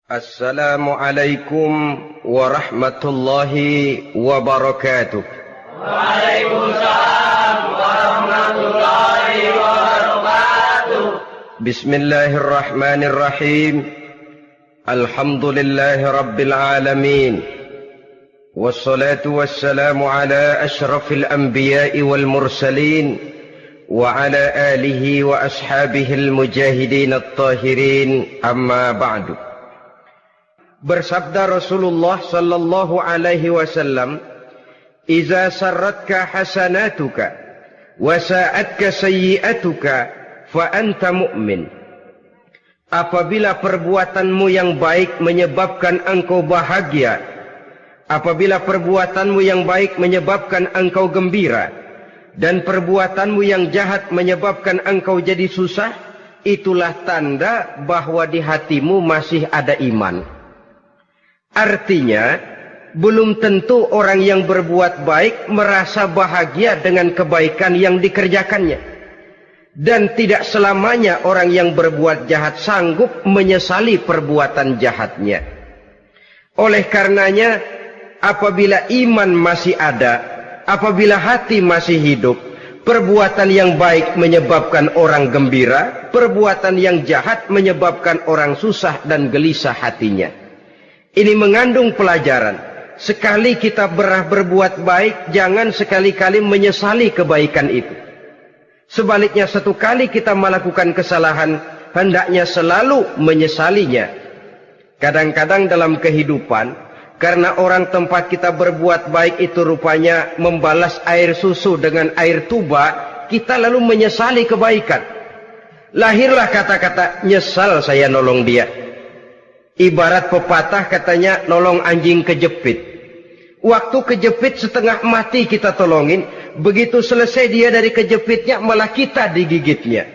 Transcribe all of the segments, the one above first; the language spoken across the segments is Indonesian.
Assalamualaikum warahmatullahi wabarakatuh. Waalaikumsalam warahmatullahi wabarakatuh. Bismillahirrahmanirrahim. Alhamdulillahi rabbil alamin. Wassalatu wassalamu ala ashrafil anbiya'i wal mursalin wa ala alihi wa ashabihil mujahidin at-tahirin, amma ba'du. Bersabda Rasulullah sallallahu alaihi wasallam, "Iza sarratka hasanatuka wa sa'atka sayyi'atuka fa anta mu'min." Apabila perbuatanmu yang baik menyebabkan engkau bahagia, apabila perbuatanmu yang baik menyebabkan engkau gembira, dan perbuatanmu yang jahat menyebabkan engkau jadi susah, itulah tanda bahwa di hatimu masih ada iman. Artinya, belum tentu orang yang berbuat baik merasa bahagia dengan kebaikan yang dikerjakannya. Dan tidak selamanya orang yang berbuat jahat sanggup menyesali perbuatan jahatnya. Oleh karenanya, apabila iman masih ada, apabila hati masih hidup, perbuatan yang baik menyebabkan orang gembira, perbuatan yang jahat menyebabkan orang susah dan gelisah hatinya. Ini mengandung pelajaran. Sekali kita berbuat baik, jangan sekali-kali menyesali kebaikan itu. Sebaliknya, satu kali kita melakukan kesalahan, hendaknya selalu menyesalinya. Kadang-kadang dalam kehidupan, karena orang tempat kita berbuat baik itu rupanya membalas air susu dengan air tuba, kita lalu menyesali kebaikan. Lahirlah kata-kata, "Nyesal saya nolong dia." Ibarat pepatah katanya, nolong anjing kejepit. Waktu kejepit setengah mati kita tolongin, begitu selesai dia dari kejepitnya, malah kita digigitnya.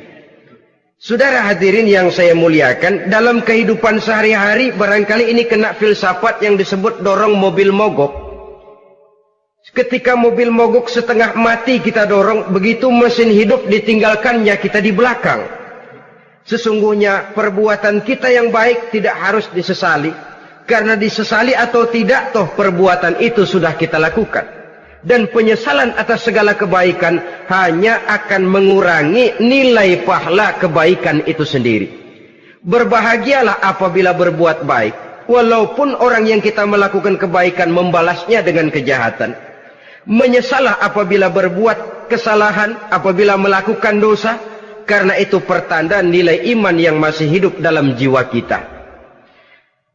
Saudara hadirin yang saya muliakan, dalam kehidupan sehari-hari barangkali ini kena filsafat yang disebut dorong mobil mogok. Ketika mobil mogok setengah mati kita dorong, begitu mesin hidup ditinggalkannya kita di belakang. Sesungguhnya perbuatan kita yang baik tidak harus disesali. Karena disesali atau tidak, toh perbuatan itu sudah kita lakukan. Dan penyesalan atas segala kebaikan hanya akan mengurangi nilai pahala kebaikan itu sendiri. Berbahagialah apabila berbuat baik, walaupun orang yang kita melakukan kebaikan membalasnya dengan kejahatan. Menyesalah apabila berbuat kesalahan, apabila melakukan dosa, karena itu pertanda nilai iman yang masih hidup dalam jiwa kita.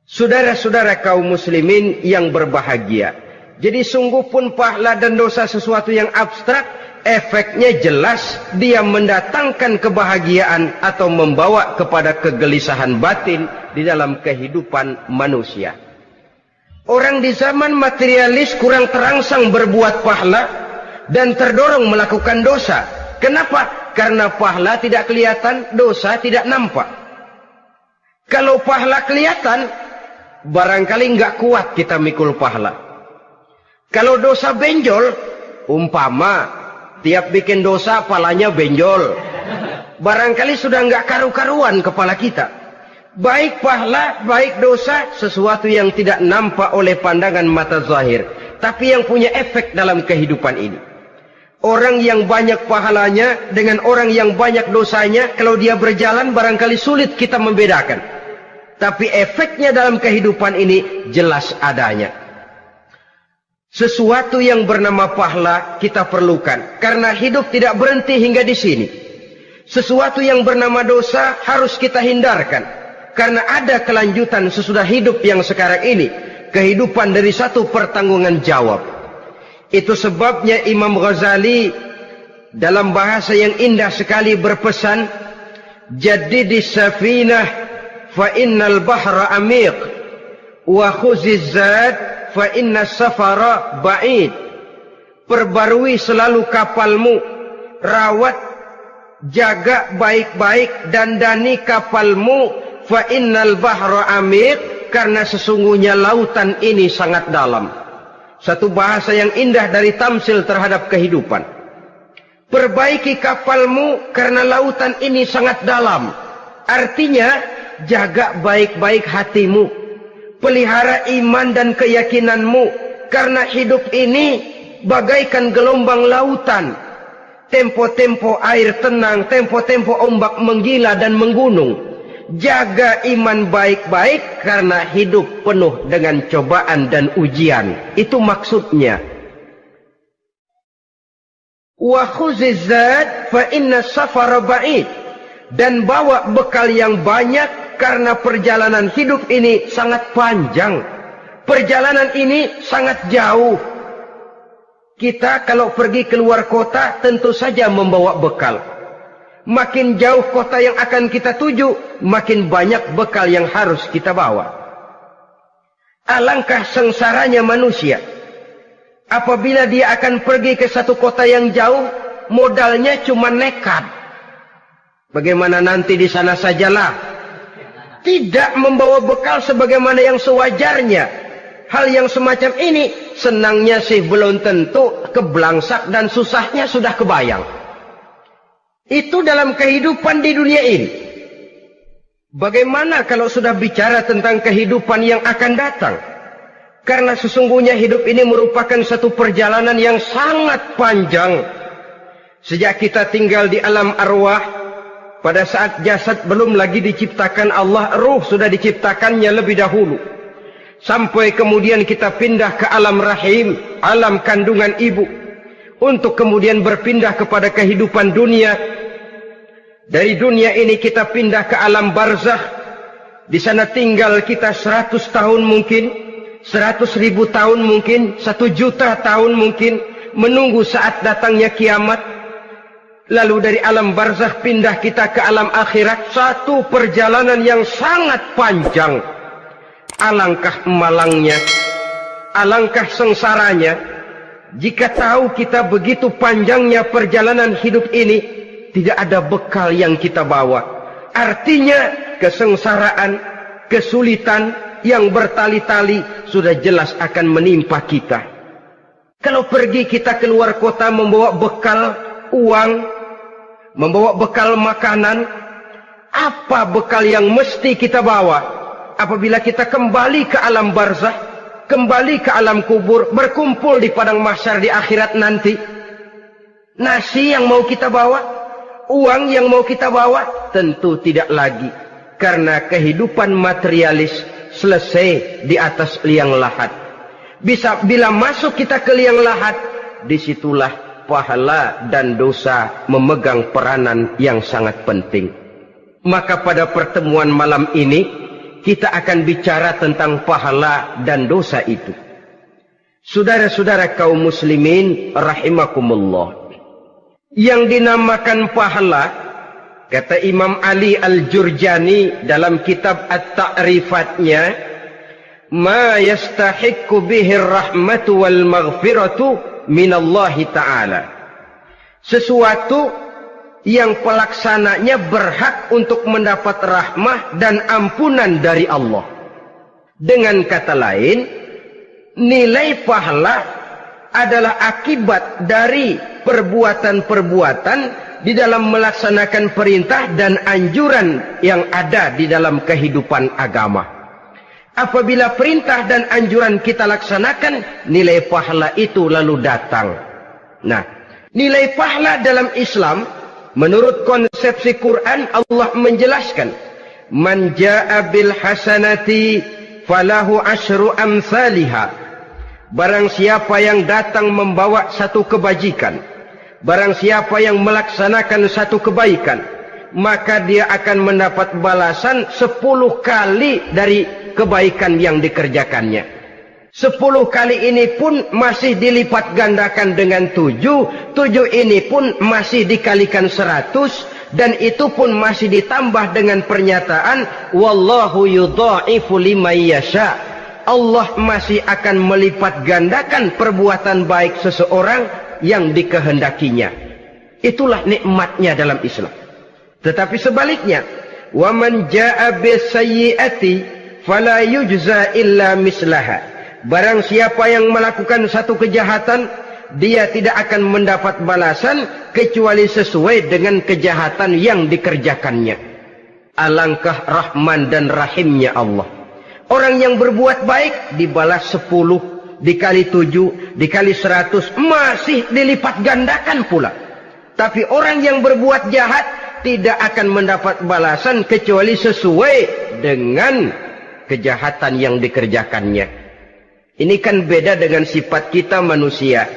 Saudara-saudara kaum muslimin yang berbahagia, jadi sungguh pun pahala dan dosa sesuatu yang abstrak, efeknya jelas dia mendatangkan kebahagiaan atau membawa kepada kegelisahan batin di dalam kehidupan manusia. Orang di zaman materialis kurang terangsang berbuat pahala dan terdorong melakukan dosa. Kenapa? Karena pahala tidak kelihatan, dosa tidak nampak. Kalau pahala kelihatan, barangkali nggak kuat kita mikul pahala. Kalau dosa benjol, umpama tiap bikin dosa palanya benjol, barangkali sudah nggak karu-karuan kepala kita. Baik pahala, baik dosa, sesuatu yang tidak nampak oleh pandangan mata zahir, tapi yang punya efek dalam kehidupan ini. Orang yang banyak pahalanya dengan orang yang banyak dosanya, kalau dia berjalan barangkali sulit kita membedakan. Tapi efeknya dalam kehidupan ini jelas adanya. Sesuatu yang bernama pahala kita perlukan, karena hidup tidak berhenti hingga di sini. Sesuatu yang bernama dosa harus kita hindarkan, karena ada kelanjutan sesudah hidup yang sekarang ini. Kehidupan dari satu pertanggungan jawab. Itu sebabnya Imam Ghazali dalam bahasa yang indah sekali berpesan, "Jaddidis safinah fa innal bahra amiq wa khuziz zad fa innas safara ba'id." Perbarui selalu kapalmu, rawat, jaga baik-baik, dandani kapalmu, fa innal bahra amiq, karena sesungguhnya lautan ini sangat dalam. Satu bahasa yang indah dari tamsil terhadap kehidupan. Perbaiki kapalmu karena lautan ini sangat dalam. Artinya, jaga baik-baik hatimu. Pelihara iman dan keyakinanmu, karena hidup ini bagaikan gelombang lautan. Tempo-tempo air tenang, tempo-tempo ombak menggila dan menggunung. Jaga iman baik-baik karena hidup penuh dengan cobaan dan ujian. Itu maksudnya. Wa khuziz zad fa inna safara ba'id. Dan bawa bekal yang banyak karena perjalanan hidup ini sangat panjang. Perjalanan ini sangat jauh. Kita kalau pergi keluar kota tentu saja membawa bekal. Makin jauh kota yang akan kita tuju, makin banyak bekal yang harus kita bawa. Alangkah sengsaranya manusia apabila dia akan pergi ke satu kota yang jauh, modalnya cuma nekat. Bagaimana nanti di sana sajalah. Tidak membawa bekal sebagaimana yang sewajarnya. Hal yang semacam ini senangnya sih belum tentu, keblangsak dan susahnya sudah kebayang. Itu dalam kehidupan di dunia ini. Bagaimana kalau sudah bicara tentang kehidupan yang akan datang? Karena sesungguhnya hidup ini merupakan satu perjalanan yang sangat panjang. Sejak kita tinggal di alam arwah, pada saat jasad belum lagi diciptakan Allah, ruh sudah diciptakannya lebih dahulu. Sampai kemudian kita pindah ke alam rahim, alam kandungan ibu. Untuk kemudian berpindah kepada kehidupan dunia. Dari dunia ini kita pindah ke alam barzakh. Di sana tinggal kita 100 tahun mungkin, 100.000 tahun mungkin, 1 juta tahun mungkin, menunggu saat datangnya kiamat. Lalu dari alam barzakh pindah kita ke alam akhirat. Satu perjalanan yang sangat panjang. Alangkah malangnya, alangkah sengsaranya jika tahu kita begitu panjangnya perjalanan hidup ini, tidak ada bekal yang kita bawa. Artinya kesengsaraan, kesulitan yang bertali-tali sudah jelas akan menimpa kita. Kalau pergi kita keluar kota membawa bekal uang, membawa bekal makanan, apa bekal yang mesti kita bawa? Apabila kita kembali ke alam barzakh, kembali ke alam kubur, berkumpul di padang mahsyar di akhirat nanti, nasi yang mau kita bawa, uang yang mau kita bawa, tentu tidak lagi. Karena kehidupan materialis selesai di atas liang lahat. Bila masuk kita ke liang lahat, disitulah pahala dan dosa memegang peranan yang sangat penting. Maka pada pertemuan malam ini kita akan bicara tentang pahala dan dosa itu. Saudara-saudara kaum muslimin rahimakumullah. Yang dinamakan pahala, kata Imam Ali Al-Jurjani dalam kitab At-Ta'rifatnya, ma yastahiqqu bihi ar-rahmatu wal maghfiratu minallahi ta'ala. Sesuatu yang pelaksananya berhak untuk mendapat rahmah dan ampunan dari Allah. Dengan kata lain, nilai pahala adalah akibat dari perbuatan-perbuatan di dalam melaksanakan perintah dan anjuran yang ada di dalam kehidupan agama. Apabila perintah dan anjuran kita laksanakan, nilai pahala itu lalu datang. Nah, nilai pahala dalam Islam, menurut konsepsi Quran, Allah menjelaskan, man jaa bil hasanati falahu asyru amsalihha. Barang siapa yang datang membawa satu kebajikan, barang siapa yang melaksanakan satu kebaikan, maka dia akan mendapat balasan 10 kali dari kebaikan yang dikerjakannya. 10 kali ini pun masih dilipat gandakan dengan 7. 7 ini pun masih dikalikan 100. Dan itu pun masih ditambah dengan pernyataan, wallahu yudha'ifu liman yasha. Allah masih akan melipat gandakan perbuatan baik seseorang yang dikehendakinya. Itulah nikmatnya dalam Islam. Tetapi sebaliknya, wa man jaa'a bisayyi'ati fala yujza illa mislaha. Barang siapa yang melakukan satu kejahatan, dia tidak akan mendapat balasan kecuali sesuai dengan kejahatan yang dikerjakannya. Alangkah rahman dan rahimnya Allah. Orang yang berbuat baik dibalas 10, dikali 7, dikali 100, masih dilipat gandakan pula. Tapi orang yang berbuat jahat tidak akan mendapat balasan kecuali sesuai dengan kejahatan yang dikerjakannya. Ini kan beda dengan sifat kita manusia.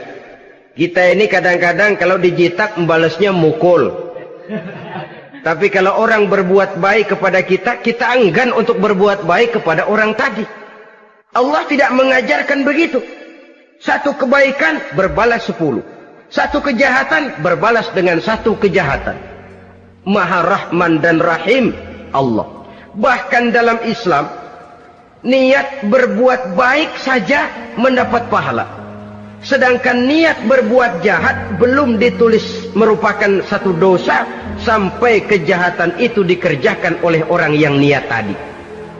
Kita ini kadang-kadang kalau dijitak membalasnya mukul. Tapi kalau orang berbuat baik kepada kita, kita enggan untuk berbuat baik kepada orang tadi. Allah tidak mengajarkan begitu. Satu kebaikan berbalas 10. Satu kejahatan berbalas dengan satu kejahatan. Maha Rahman dan Rahim Allah. Bahkan dalam Islam, niat berbuat baik saja mendapat pahala. Sedangkan niat berbuat jahat belum ditulis merupakan satu dosa sampai kejahatan itu dikerjakan oleh orang yang niat tadi.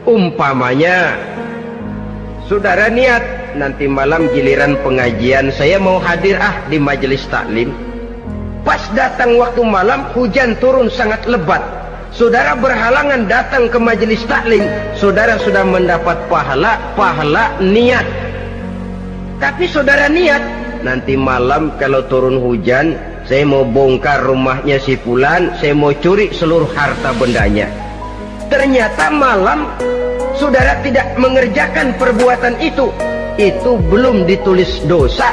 Umpamanya, saudara niat nanti malam giliran pengajian saya mau hadir di majelis taklim. Pas datang waktu malam hujan turun sangat lebat. Saudara berhalangan datang ke majelis taklim, saudara sudah mendapat pahala niat. Tapi saudara niat, nanti malam kalau turun hujan, saya mau bongkar rumahnya si fulan, saya mau curi seluruh harta bendanya. Ternyata malam saudara tidak mengerjakan perbuatan itu belum ditulis dosa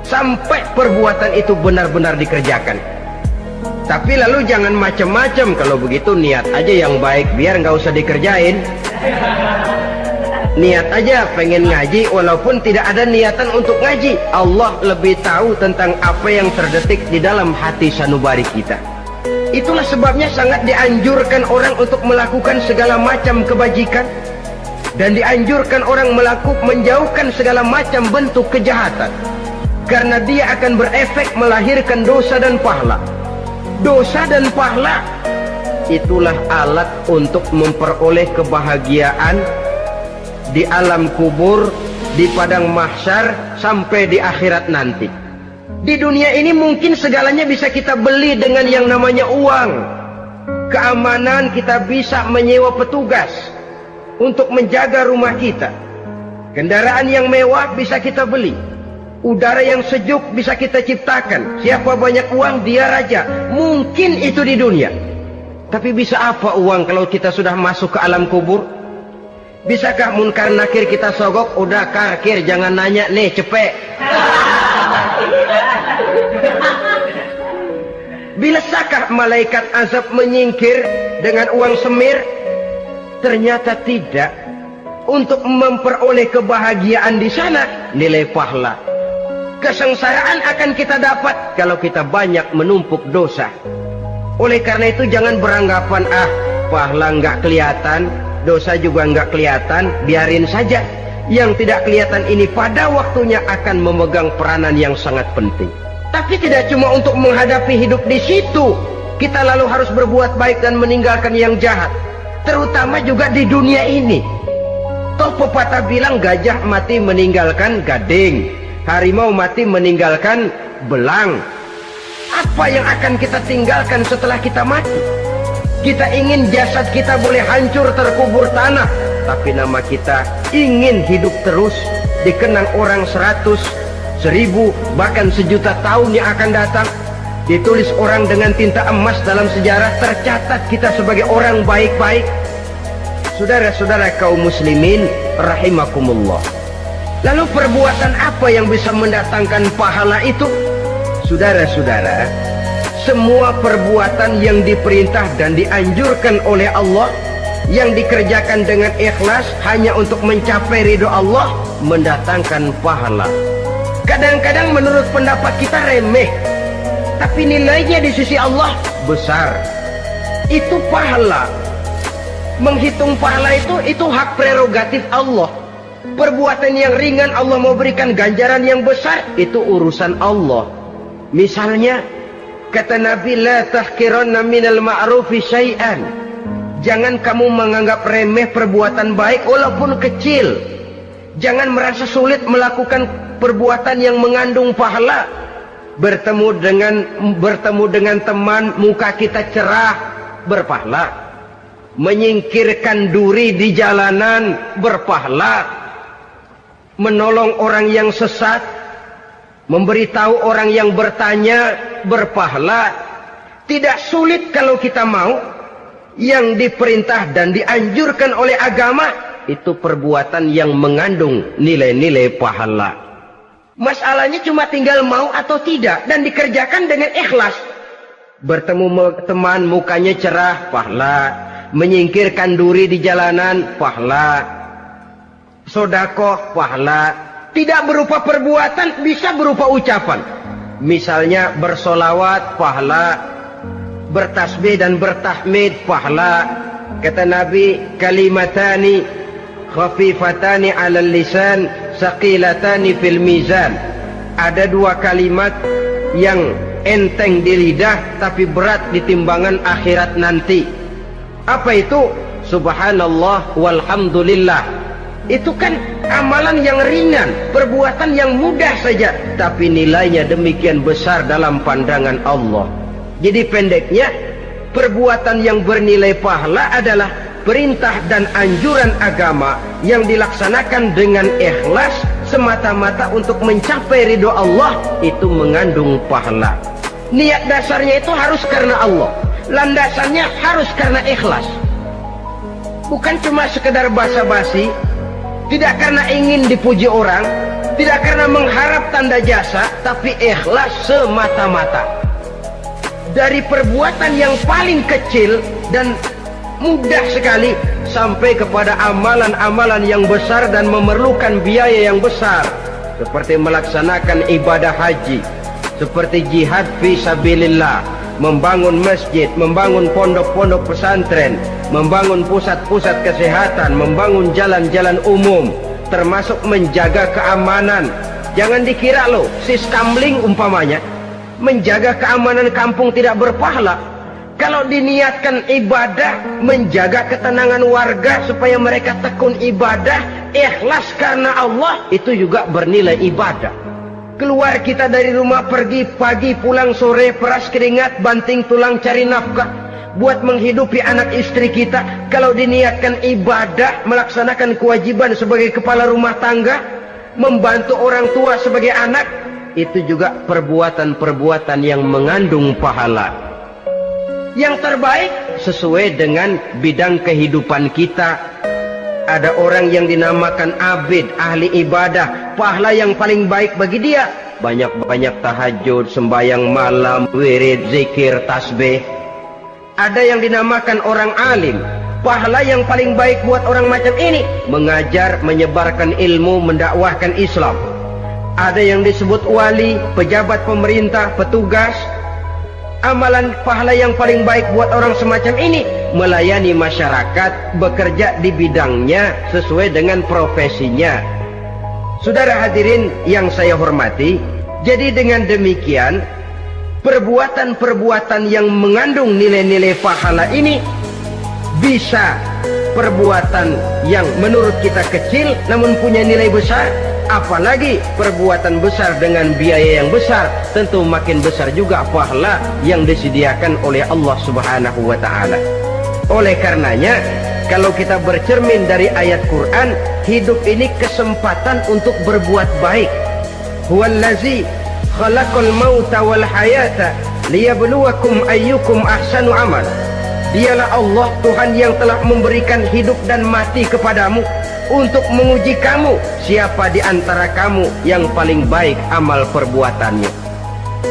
sampai perbuatan itu benar-benar dikerjakan. Tapi lalu jangan macam-macam, kalau begitu niat aja yang baik biar nggak usah dikerjain. Niat aja pengen ngaji walaupun tidak ada niatan untuk ngaji. Allah lebih tahu tentang apa yang terdetik di dalam hati sanubari kita. Itulah sebabnya sangat dianjurkan orang untuk melakukan segala macam kebajikan, dan dianjurkan orang menjauhkan segala macam bentuk kejahatan, karena dia akan berefek melahirkan dosa dan pahala. Dosa dan pahala itulah alat untuk memperoleh kebahagiaan di alam kubur, di padang mahsyar, sampai di akhirat nanti. Di dunia ini mungkin segalanya bisa kita beli dengan yang namanya uang. Keamanan kita bisa menyewa petugas untuk menjaga rumah kita. Kendaraan yang mewah bisa kita beli. Udara yang sejuk bisa kita ciptakan. Siapa banyak uang dia raja. Mungkin itu di dunia. Tapi bisa apa uang kalau kita sudah masuk ke alam kubur? Bisakah munkar nakir kita sogok? Udah kakir, jangan nanya nih, cepet. Bisakah malaikat azab menyingkir dengan uang semir? Ternyata tidak. Untuk memperoleh kebahagiaan di sana, nilai pahala. Kesengsaraan akan kita dapat kalau kita banyak menumpuk dosa. Oleh karena itu jangan beranggapan pahala nggak kelihatan, dosa juga nggak kelihatan, biarin saja. Yang tidak kelihatan ini pada waktunya akan memegang peranan yang sangat penting. Tapi tidak cuma untuk menghadapi hidup di situ kita lalu harus berbuat baik dan meninggalkan yang jahat, terutama juga di dunia ini. Toh pepatah bilang gajah mati meninggalkan gading, harimau mati meninggalkan belang. Apa yang akan kita tinggalkan setelah kita mati? Kita ingin jasad kita boleh hancur terkubur tanah, tapi nama kita ingin hidup terus, dikenang orang 100, 1000, bahkan 1.000.000 tahun yang akan datang. Ditulis orang dengan tinta emas dalam sejarah, tercatat kita sebagai orang baik-baik. Saudara-saudara kaum muslimin rahimakumullah. Lalu perbuatan apa yang bisa mendatangkan pahala itu? Saudara-saudara, semua perbuatan yang diperintah dan dianjurkan oleh Allah, yang dikerjakan dengan ikhlas hanya untuk mencapai ridho Allah, mendatangkan pahala. Kadang-kadang menurut pendapat kita remeh, tapi nilainya di sisi Allah besar. Itu pahala. Menghitung pahala itu hak prerogatif Allah. Perbuatan yang ringan Allah mau berikan ganjaran yang besar, itu urusan Allah. Misalnya kata Nabi, la tahqiranna minal ma'rufi syai'an. Jangan kamu menganggap remeh perbuatan baik walaupun kecil. Jangan merasa sulit melakukan perbuatan yang mengandung pahala. Bertemu dengan teman, muka kita cerah, berpahala. menyingkirkan duri di jalanan berpahala, menolong orang yang sesat, memberitahu orang yang bertanya berpahala. Tidak sulit kalau kita mau. Yang diperintah dan dianjurkan oleh agama itu perbuatan yang mengandung nilai-nilai pahala. Masalahnya cuma tinggal mau atau tidak dan dikerjakan dengan ikhlas. Bertemu teman mukanya cerah, pahala. Menyingkirkan duri di jalanan, pahala. Sedekah, pahala. Tidak berupa perbuatan, bisa berupa ucapan. Misalnya bersolawat, pahala. Bertasbih dan bertahmid, pahala. Kata Nabi, kalimatani khafifatani 'alal lisan, saqilatani fil mizan. Ada dua kalimat yang enteng di lidah tapi berat di timbangan akhirat nanti. Apa itu? Subhanallah walhamdulillah. Itu kan amalan yang ringan, perbuatan yang mudah saja, tapi nilainya demikian besar dalam pandangan Allah. Jadi pendeknya, perbuatan yang bernilai pahala adalah perintah dan anjuran agama yang dilaksanakan dengan ikhlas semata-mata untuk mencapai ridho Allah, itu mengandung pahala. Niat dasarnya itu harus karena Allah, landasannya harus karena ikhlas. Bukan cuma sekedar basa-basi, tidak karena ingin dipuji orang, tidak karena mengharap tanda jasa, tapi ikhlas semata-mata. Dari perbuatan yang paling kecil dan mudah sekali sampai kepada amalan-amalan yang besar dan memerlukan biaya yang besar, seperti melaksanakan ibadah haji, seperti jihad fi sabilillah, membangun masjid, membangun pondok-pondok pesantren, membangun pusat-pusat kesehatan, membangun jalan-jalan umum, termasuk menjaga keamanan. Jangan dikira loh, sistamling umpamanya, menjaga keamanan kampung tidak berpahala. Kalau diniatkan ibadah, menjaga ketenangan warga supaya mereka tekun ibadah, ikhlas karena Allah, itu juga bernilai ibadah. Keluar kita dari rumah, pergi pagi, pulang sore, peras keringat, banting tulang cari nafkah buat menghidupi anak istri kita. Kalau diniatkan ibadah, melaksanakan kewajiban sebagai kepala rumah tangga, membantu orang tua sebagai anak, itu juga perbuatan-perbuatan yang mengandung pahala. Yang terbaik sesuai dengan bidang kehidupan kita. Ada orang yang dinamakan abid, ahli ibadah, pahala yang paling baik bagi dia banyak-banyak tahajud, sembahyang malam, wirid, zikir, tasbih. Ada yang dinamakan orang alim, pahala yang paling baik buat orang macam ini mengajar, menyebarkan ilmu, mendakwahkan Islam. Ada yang disebut wali, pejabat pemerintah, petugas. Amalan pahala yang paling baik buat orang semacam ini melayani masyarakat, bekerja di bidangnya sesuai dengan profesinya. Saudara hadirin yang saya hormati, jadi dengan demikian perbuatan-perbuatan yang mengandung nilai-nilai pahala ini bisa perbuatan yang menurut kita kecil namun punya nilai besar. Apalagi perbuatan besar dengan biaya yang besar, tentu makin besar juga pahala yang disediakan oleh Allah Subhanahu wa ta'ala. Oleh karenanya, kalau kita bercermin dari ayat Quran, hidup ini kesempatan untuk berbuat baik. Huwallazi khalaqal mauta wal hayata liyabluwakum ayyukum ahsanu amal. Dialah Allah Tuhan yang telah memberikan hidup dan mati kepadamu untuk menguji kamu siapa di antara kamu yang paling baik amal perbuatannya.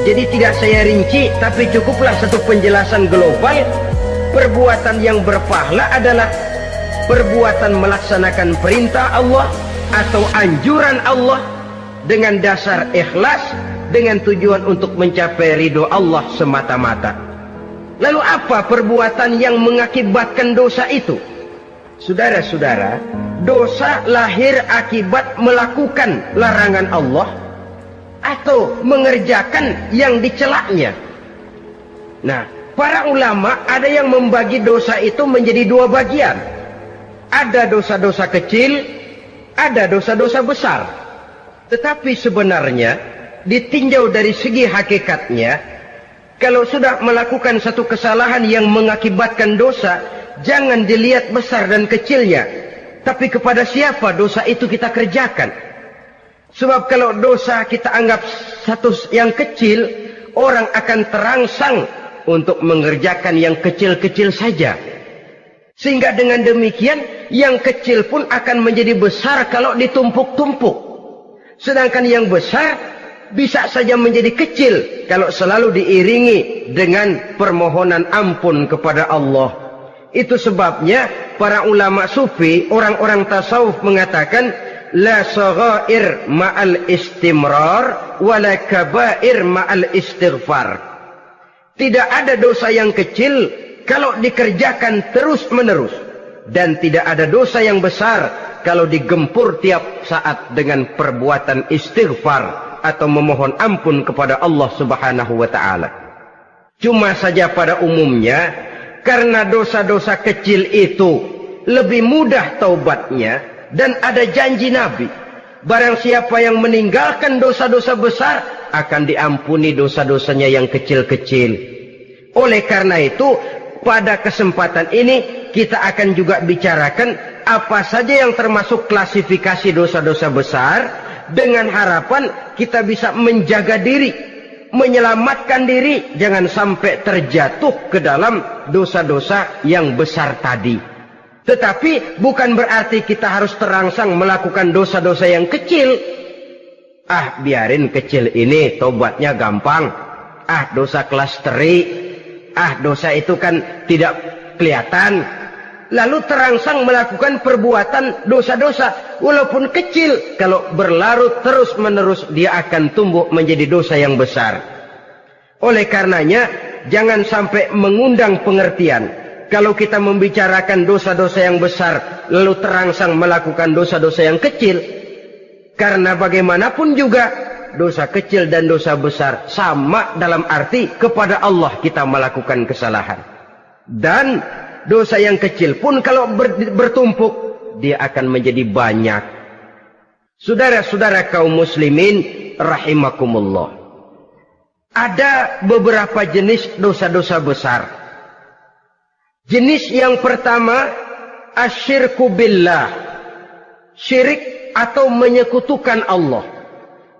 Jadi tidak saya rinci, tapi cukuplah satu penjelasan global. Perbuatan yang berpahala adalah perbuatan melaksanakan perintah Allah atau anjuran Allah dengan dasar ikhlas, dengan tujuan untuk mencapai ridho Allah semata-mata. Lalu apa perbuatan yang mengakibatkan dosa itu? Saudara-saudara, dosa lahir akibat melakukan larangan Allah atau mengerjakan yang dicelaknya. Nah, para ulama ada yang membagi dosa itu menjadi dua bagian. Ada dosa-dosa kecil, ada dosa-dosa besar. Tetapi sebenarnya ditinjau dari segi hakikatnya, Kalau sudah melakukan satu kesalahan yang mengakibatkan dosa, jangan dilihat besar dan kecilnya, tapi kepada siapa dosa itu kita kerjakan. Sebab kalau dosa kita anggap satu yang kecil, orang akan terangsang untuk mengerjakan yang kecil-kecil saja. Sehingga dengan demikian, yang kecil pun akan menjadi besar kalau ditumpuk-tumpuk. Sedangkan yang besar bisa saja menjadi kecil kalau selalu diiringi dengan permohonan ampun kepada Allah. Itu sebabnya para ulama sufi, orang-orang tasawuf mengatakan, la saghair ma'al istimrar wala kabair ma'al istighfar. Tidak ada dosa yang kecil kalau dikerjakan terus-menerus, dan tidak ada dosa yang besar kalau digempur tiap saat dengan perbuatan istighfar atau memohon ampun kepada Allah Subhanahu wa taala. Cuma saja pada umumnya, karena dosa-dosa kecil itu lebih mudah taubatnya, dan ada janji Nabi, barang siapa yang meninggalkan dosa-dosa besar akan diampuni dosa-dosanya yang kecil-kecil. Oleh karena itu, pada kesempatan ini kita akan juga bicarakan apa saja yang termasuk klasifikasi dosa-dosa besar, dengan harapan kita bisa menjaga diri, menyelamatkan diri, jangan sampai terjatuh ke dalam dosa-dosa yang besar tadi. Tetapi bukan berarti kita harus terangsang melakukan dosa-dosa yang kecil. Biarin kecil ini, tobatnya gampang. Dosa kelas teri. Dosa itu kan tidak kelihatan. Lalu terangsang melakukan perbuatan dosa-dosa walaupun kecil, kalau berlarut terus-menerus dia akan tumbuh menjadi dosa yang besar. Oleh karenanya jangan sampai mengundang pengertian kalau kita membicarakan dosa-dosa yang besar lalu terangsang melakukan dosa-dosa yang kecil. Karena bagaimanapun juga dosa kecil dan dosa besar sama dalam arti kepada Allah kita melakukan kesalahan. Dan dosa yang kecil pun kalau bertumpuk, dia akan menjadi banyak. Saudara-saudara kaum muslimin rahimakumullah, ada beberapa jenis dosa-dosa besar. Jenis yang pertama, asyirku billah, syirik atau menyekutukan Allah.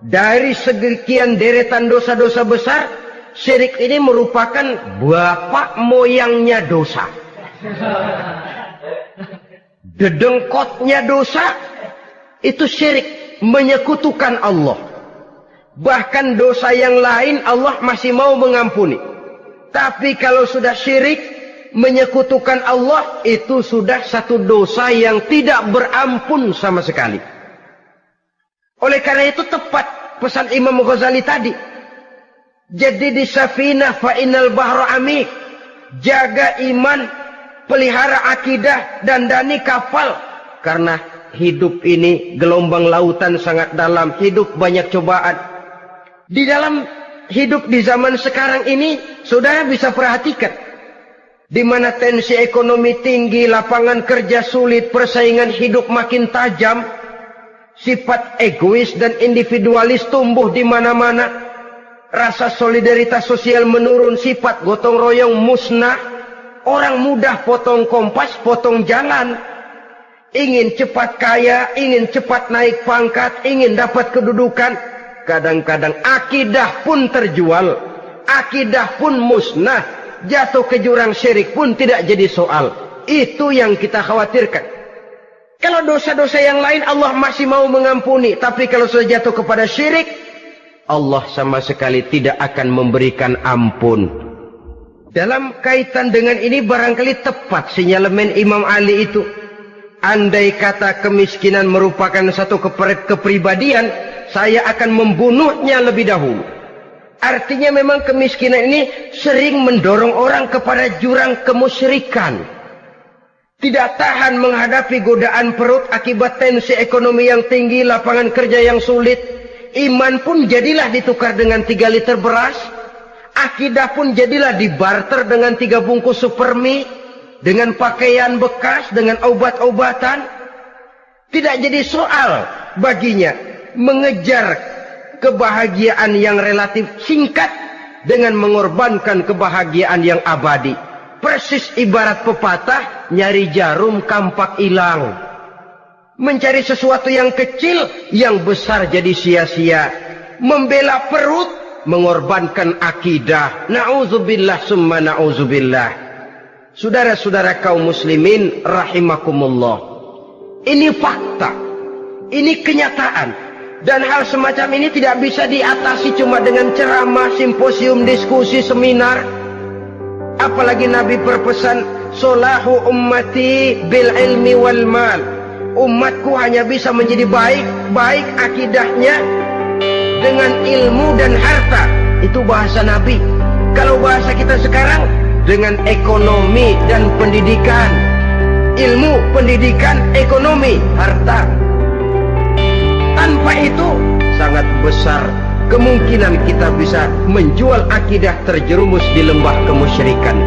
Dari sekian deretan dosa-dosa besar, syirik ini merupakan bapak moyangnya dosa. Dedengkotnya dosa itu syirik, menyekutukan Allah. Bahkan dosa yang lain Allah masih mau mengampuni, tapi kalau sudah syirik, menyekutukan Allah, itu sudah satu dosa yang tidak berampun sama sekali. Oleh karena itu tepat pesan Imam Ghazali tadi, jadi di safinah fa innal bahra amik, jaga iman, pelihara akidah, dandani kapal. Karena hidup ini gelombang lautan sangat dalam, hidup banyak cobaan. Di dalam hidup di zaman sekarang ini, saudara bisa perhatikan, di mana tensi ekonomi tinggi, lapangan kerja sulit, persaingan hidup makin tajam, sifat egois dan individualis tumbuh di mana-mana, rasa solidaritas sosial menurun, sifat gotong royong musnah. Orang mudah potong kompas, potong jalan. Ingin cepat kaya, ingin cepat naik pangkat, ingin dapat kedudukan. Kadang-kadang akidah pun terjual, akidah pun musnah, jatuh ke jurang syirik pun tidak jadi soal. Itu yang kita khawatirkan. Kalau dosa-dosa yang lain Allah masih mau mengampuni, tapi kalau sudah jatuh kepada syirik, Allah sama sekali tidak akan memberikan ampun. Dalam kaitan dengan ini barangkali tepat sinyalemen Imam Ali itu. Andai kata kemiskinan merupakan satu kepribadian, saya akan membunuhnya lebih dahulu. Artinya memang kemiskinan ini sering mendorong orang kepada jurang kemusyrikan. Tidak tahan menghadapi godaan perut akibat tensi ekonomi yang tinggi, lapangan kerja yang sulit. Iman pun jadilah ditukar dengan 3 liter beras. Akidah pun jadilah dibarter dengan 3 bungkus supermi, dengan pakaian bekas, dengan obat-obatan. Tidak jadi soal baginya mengejar kebahagiaan yang relatif singkat dengan mengorbankan kebahagiaan yang abadi. Persis ibarat pepatah, nyari jarum kampak hilang. Mencari sesuatu yang kecil, yang besar jadi sia-sia. Membela perut, mengorbankan akidah. Na'udzubillah summa na'udzubillah. Saudara-saudara kaum muslimin rahimakumullah. Ini fakta. Ini kenyataan. Dan hal semacam ini tidak bisa diatasi cuma dengan ceramah, simposium, diskusi, seminar. Apalagi Nabi berpesan, solahu ummati bil ilmi wal mal. Umatku hanya bisa menjadi baik akidahnya dengan ilmu dan harta. Itu bahasa Nabi. Kalau bahasa kita sekarang, dengan ekonomi dan pendidikan. Ilmu, pendidikan, ekonomi, harta. Tanpa itu sangat besar kemungkinan kita bisa menjual akidah terjerumus di lembah kemusyrikan.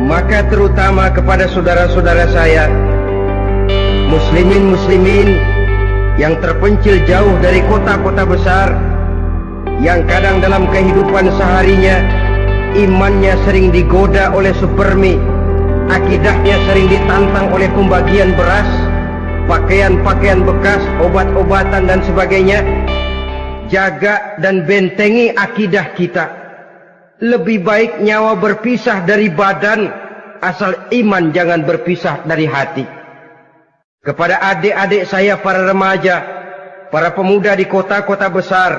Maka terutama kepada saudara-saudara saya, muslimin yang terpencil jauh dari kota-kota besar, yang kadang dalam kehidupan seharinya imannya sering digoda oleh supermi, akidahnya sering ditantang oleh pembagian beras, pakaian-pakaian bekas, obat-obatan dan sebagainya. Jaga dan bentengi akidah kita. Lebih baik nyawa berpisah dari badan, asal iman jangan berpisah dari hati. Kepada adik-adik saya para remaja, para pemuda di kota-kota besar,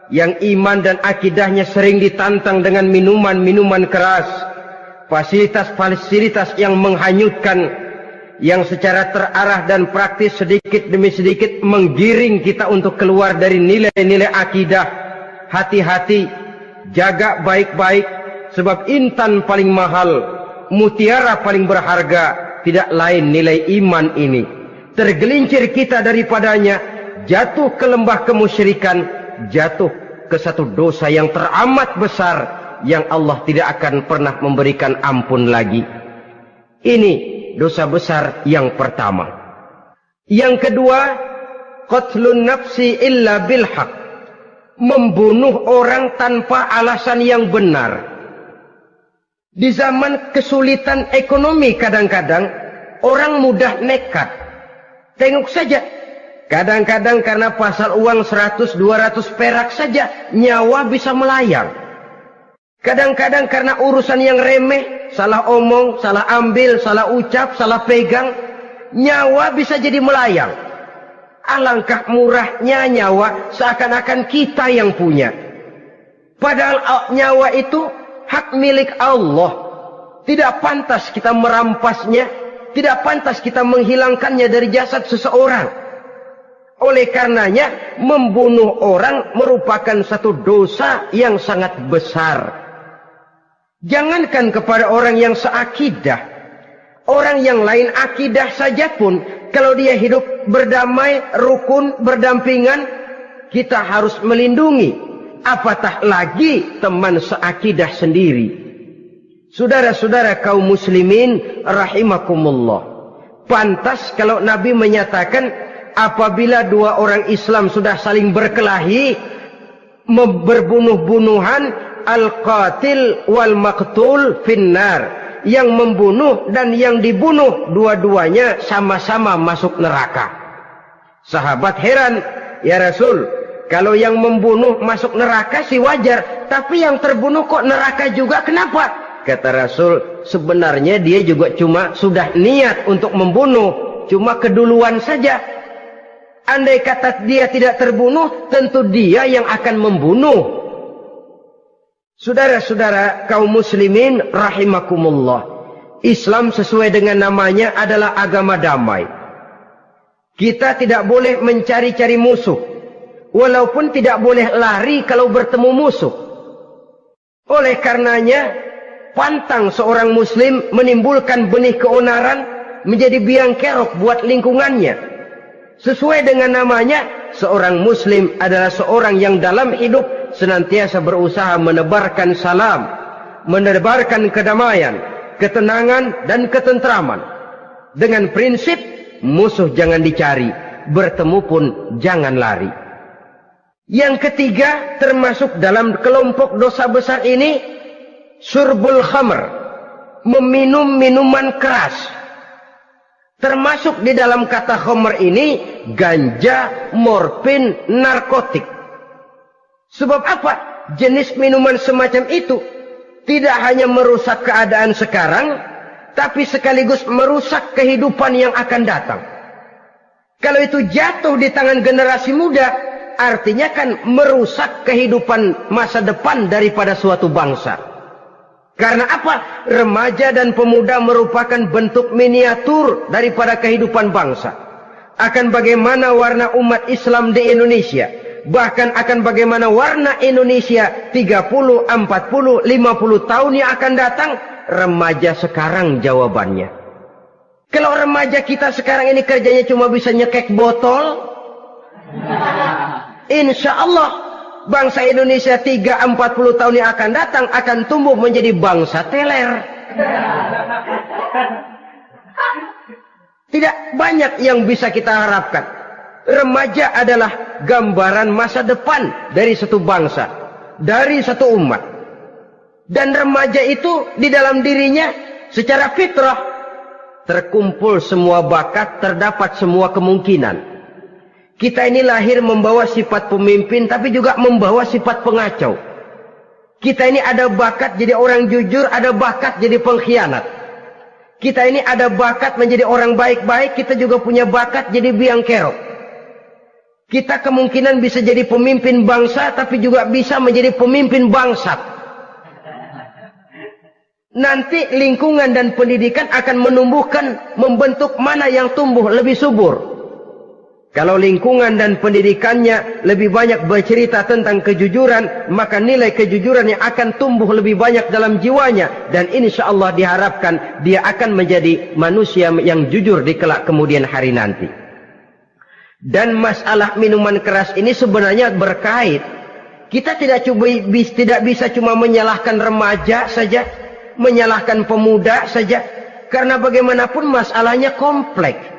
yang iman dan akidahnya sering ditantang dengan minuman-minuman keras, fasilitas-fasilitas yang menghanyutkan, yang secara terarah dan praktis sedikit demi sedikit menggiring kita untuk keluar dari nilai-nilai akidah. Hati-hati, jaga baik-baik, sebab intan paling mahal, mutiara paling berharga, tidak lain nilai iman ini. Tergelincir kita daripadanya, jatuh ke lembah kemusyrikan, jatuh ke satu dosa yang teramat besar, yang Allah tidak akan pernah memberikan ampun lagi. Ini dosa besar yang pertama. Yang kedua, qatlun nafsi illa bilhaq. Membunuh orang tanpa alasan yang benar. Di zaman kesulitan ekonomi kadang-kadang orang mudah nekat. Tengok saja, kadang-kadang karena pasal uang 100-200 perak saja nyawa bisa melayang. Kadang-kadang karena urusan yang remeh, salah omong, salah ambil, salah ucap, salah pegang, nyawa bisa jadi melayang. Alangkah murahnya nyawa, seakan-akan kita yang punya. Padahal nyawa itu hak milik Allah. Tidak pantas kita merampasnya, tidak pantas kita menghilangkannya dari jasad seseorang. Oleh karenanya, membunuh orang merupakan satu dosa yang sangat besar. Jangankan kepada orang yang seakidah, orang yang lain akidah saja pun, kalau dia hidup berdamai, rukun, berdampingan, kita harus melindungi. Apatah lagi teman seakidah sendiri. Saudara-saudara kaum muslimin rahimakumullah. Pantas kalau Nabi menyatakan, apabila dua orang Islam sudah saling berkelahi, berbunuh-bunuhan, al-qatil wal maqtul finnar. Yang membunuh dan yang dibunuh, dua-duanya sama-sama masuk neraka. Sahabat heran, ya Rasul, kalau yang membunuh masuk neraka sih wajar, tapi yang terbunuh kok neraka juga, kenapa? Kata Rasul, sebenarnya dia juga cuma sudah niat untuk membunuh, cuma keduluan saja. Andai kata dia tidak terbunuh, tentu dia yang akan membunuh. Saudara-saudara kaum muslimin rahimakumullah. Islam sesuai dengan namanya adalah agama damai. Kita tidak boleh mencari-cari musuh. Walaupun tidak boleh lari kalau bertemu musuh. Oleh karenanya, pantang seorang muslim menimbulkan benih keonaran menjadi biang kerok buat lingkungannya. Sesuai dengan namanya, seorang muslim adalah seorang yang dalam hidup senantiasa berusaha menebarkan salam, menebarkan kedamaian, ketenangan dan ketentraman. Dengan prinsip musuh jangan dicari, bertemu pun jangan lari. Yang ketiga, termasuk dalam kelompok dosa besar ini, syurbul khamr, meminum minuman keras. Termasuk di dalam kata khamr ini, ganja, morfin, narkotik. Sebab apa? Jenis minuman semacam itu tidak hanya merusak keadaan sekarang, tapi sekaligus merusak kehidupan yang akan datang. Kalau itu jatuh di tangan generasi muda, artinya kan merusak kehidupan masa depan daripada suatu bangsa. Karena apa? Remaja dan pemuda merupakan bentuk miniatur daripada kehidupan bangsa. Akan bagaimana warna umat Islam di Indonesia. Bahkan akan bagaimana warna Indonesia 30, 40, 50 tahun yang akan datang. Remaja sekarang jawabannya. Kalau remaja kita sekarang ini kerjanya cuma bisa nyekek botol, insya Allah bangsa Indonesia 30-40 tahun yang akan datang akan tumbuh menjadi bangsa teler. Tidak banyak yang bisa kita harapkan. Remaja adalah gambaran masa depan dari satu bangsa, dari satu umat. Dan remaja itu di dalam dirinya secara fitrah terkumpul semua bakat, terdapat semua kemungkinan. Kita ini lahir membawa sifat pemimpin, tapi juga membawa sifat pengacau. Kita ini ada bakat jadi orang jujur, ada bakat jadi pengkhianat. Kita ini ada bakat menjadi orang baik-baik, kita juga punya bakat jadi biang kerok. Kita kemungkinan bisa jadi pemimpin bangsa, tapi juga bisa menjadi pemimpin bangsat. Nanti lingkungan dan pendidikan akan menumbuhkan, membentuk mana yang tumbuh lebih subur. Kalau lingkungan dan pendidikannya lebih banyak bercerita tentang kejujuran, maka nilai kejujuran yang akan tumbuh lebih banyak dalam jiwanya. Dan insya Allah diharapkan dia akan menjadi manusia yang jujur di kelak kemudian hari nanti. Dan masalah minuman keras ini sebenarnya berkait. Kita tidak bisa cuma menyalahkan remaja saja, menyalahkan pemuda saja, karena bagaimanapun masalahnya kompleks.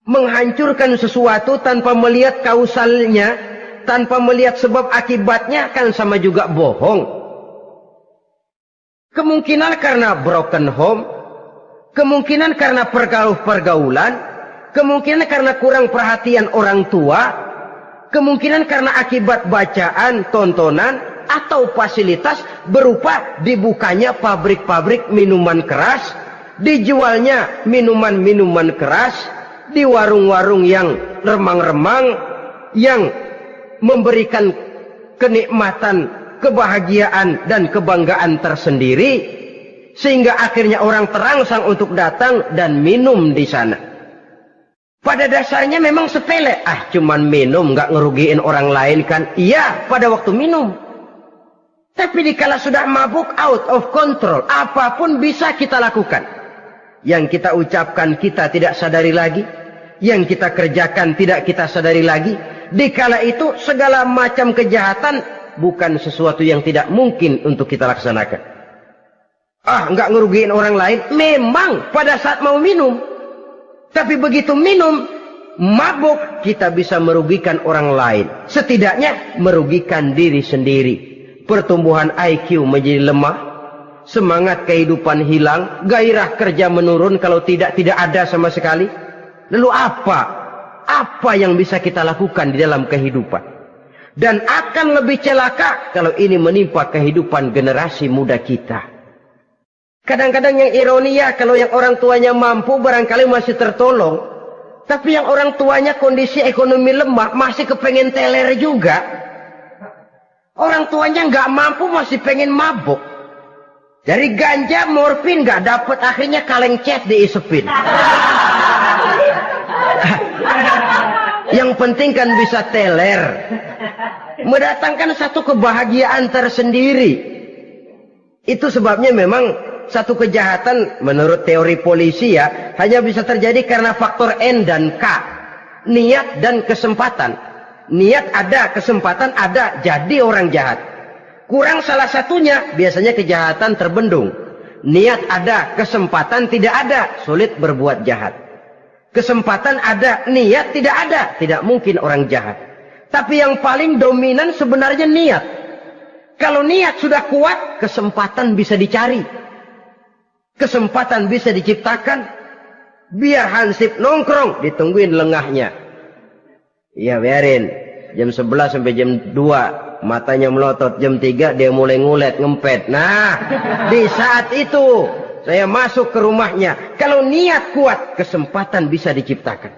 Menghancurkan sesuatu tanpa melihat kausalnya, tanpa melihat sebab akibatnya, kan sama juga bohong. Kemungkinan karena broken home, kemungkinan karena pergaulan, kemungkinan karena kurang perhatian orang tua, kemungkinan karena akibat bacaan, tontonan, atau fasilitas berupa dibukanya pabrik-pabrik minuman keras, dijualnya minuman-minuman keras, di warung-warung yang remang-remang, yang memberikan kenikmatan, kebahagiaan, dan kebanggaan tersendiri, sehingga akhirnya orang terangsang untuk datang dan minum di sana. Pada dasarnya memang sepele, cuman minum, nggak ngerugiin orang lain kan? Iya, pada waktu minum. Tapi dikala sudah mabuk, out of control, apapun bisa kita lakukan. Yang kita ucapkan kita tidak sadari lagi, yang kita kerjakan tidak kita sadari lagi. Dikala itu segala macam kejahatan bukan sesuatu yang tidak mungkin untuk kita laksanakan. Nggak ngerugiin orang lain, memang pada saat mau minum. Tapi begitu minum, mabuk, kita bisa merugikan orang lain. Setidaknya merugikan diri sendiri. Pertumbuhan IQ menjadi lemah, semangat kehidupan hilang, gairah kerja menurun, kalau tidak ada sama sekali. Lalu apa yang bisa kita lakukan di dalam kehidupan? Dan akan lebih celaka kalau ini menimpa kehidupan generasi muda kita. Kadang-kadang yang ironi ya, kalau yang orang tuanya mampu barangkali masih tertolong, tapi yang orang tuanya kondisi ekonomi lemah masih kepengen teler juga. Orang tuanya nggak mampu masih pengen mabuk. Dari ganja, morfin nggak dapat, akhirnya kaleng cat diisepin. Yang penting kan bisa teler, mendatangkan satu kebahagiaan tersendiri. Itu sebabnya memang satu kejahatan menurut teori polisi ya hanya bisa terjadi karena faktor N dan K, niat dan kesempatan. Niat ada, kesempatan ada, jadi orang jahat. Kurang salah satunya, biasanya kejahatan terbendung. Niat ada, kesempatan tidak ada, sulit berbuat jahat. Kesempatan ada, niat tidak ada, tidak mungkin orang jahat. Tapi yang paling dominan sebenarnya niat. Kalau niat sudah kuat, kesempatan bisa dicari. Kesempatan bisa diciptakan. Biar Hansip nongkrong, ditungguin lengahnya. Iya biarin. Jam 11 sampai jam 2. Matanya melotot. Jam 3 dia mulai ngulet, ngempet. Nah, di saat itu saya masuk ke rumahnya. Kalau niat kuat, kesempatan bisa diciptakan.